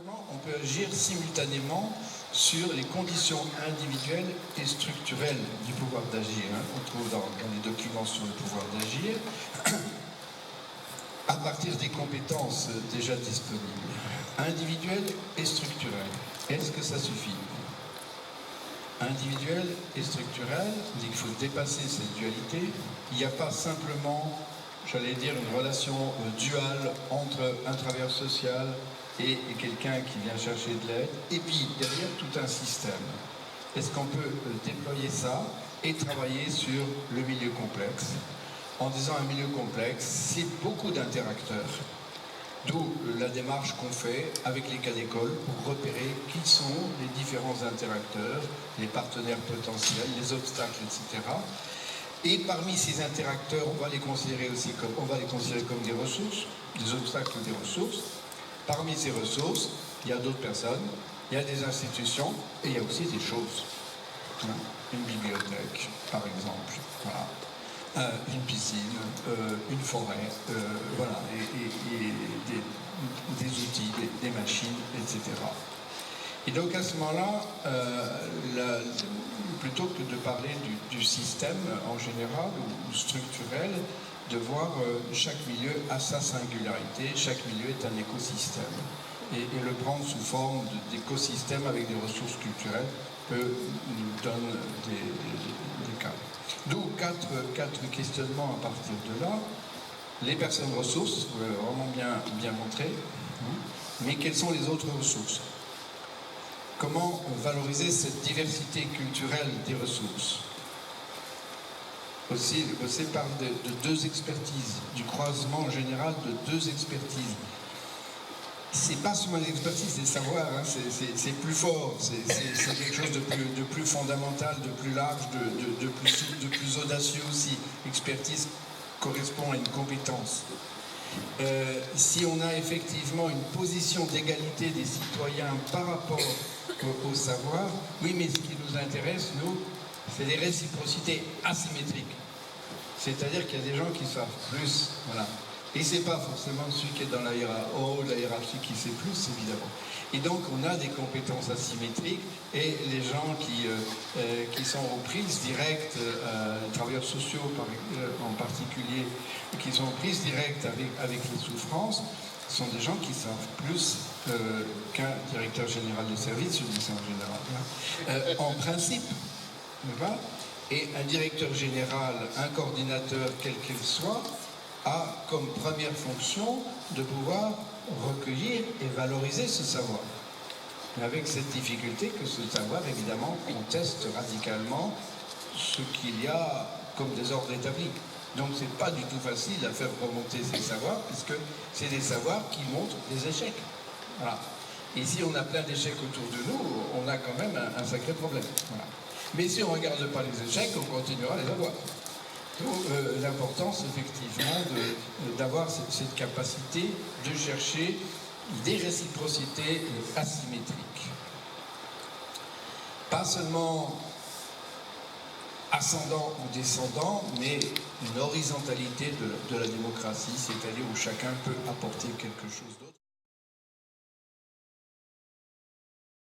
On peut agir simultanément sur les conditions individuelles et structurelles du pouvoir d'agir. On trouve dans les documents sur le pouvoir d'agir, à partir des compétences déjà disponibles, individuelles et structurelles. Est-ce que ça suffit? Individuel et structurel, il faut dépasser cette dualité. Il n'y a pas simplement, j'allais dire, une relation duale entre un travailleur social et quelqu'un qui vient chercher de l'aide, et puis derrière tout un système. Est-ce qu'on peut déployer ça et travailler sur le milieu complexe? En disant un milieu complexe, c'est beaucoup d'interacteurs. D'où la démarche qu'on fait avec les cas d'école pour repérer qui sont les différents interacteurs, les partenaires potentiels, les obstacles, etc. Et parmi ces interacteurs, on va les considérer comme des ressources, des obstacles, des ressources. Parmi ces ressources, il y a d'autres personnes, il y a des institutions et il y a aussi des choses. Une bibliothèque, par exemple. Voilà. Une piscine, une forêt, voilà, et des outils, des machines, etc. Et donc à ce moment-là, plutôt que de parler du système en général ou structurel, de voir chaque milieu a sa singularité, chaque milieu est un écosystème. Et le prendre sous forme d'écosystème avec des ressources culturelles nous donne des cas. D'où quatre questionnements à partir de là. Les personnes ressources, vous l'avez vraiment bien montré, mais quelles sont les autres ressources? Comment valoriser cette diversité culturelle des ressources? Aussi, Bossé parle de deux expertises, du croisement en général de deux expertises. C'est pas seulement l'expertise, c'est le savoir, c'est plus fort, c'est quelque chose de plus fondamental, de plus large, de plus audacieux aussi. Expertise correspond à une compétence. Si on a effectivement une position d'égalité des citoyens par rapport au savoir, oui, mais ce qui nous intéresse, nous, c'est des réciprocités asymétriques. C'est-à-dire qu'il y a des gens qui savent plus, voilà. Et c'est pas forcément celui qui est dans la hiérarchie qui sait plus, évidemment. Et donc on a des compétences asymétriques et les gens qui sont aux prises directes, les travailleurs sociaux en particulier, qui sont aux prises directes avec les souffrances, sont des gens qui savent plus qu'un directeur général des services, je dis ça en général, en principe. Et un directeur général, un coordinateur, quel qu'il soit, a comme première fonction de pouvoir recueillir et valoriser ce savoir. Mais avec cette difficulté que ce savoir, évidemment, conteste radicalement ce qu'il y a comme désordre établi. Donc c'est pas du tout facile à faire remonter ces savoirs, puisque c'est des savoirs qui montrent des échecs. Voilà. Et si on a plein d'échecs autour de nous, on a quand même un sacré problème. Voilà. Mais si on ne regarde pas les échecs, on continuera à les avoir. L'importance, effectivement, d'avoir cette capacité de chercher des réciprocités asymétriques. Pas seulement ascendant ou descendant, mais une horizontalité de la démocratie, c'est-à-dire où chacun peut apporter quelque chose d'autre.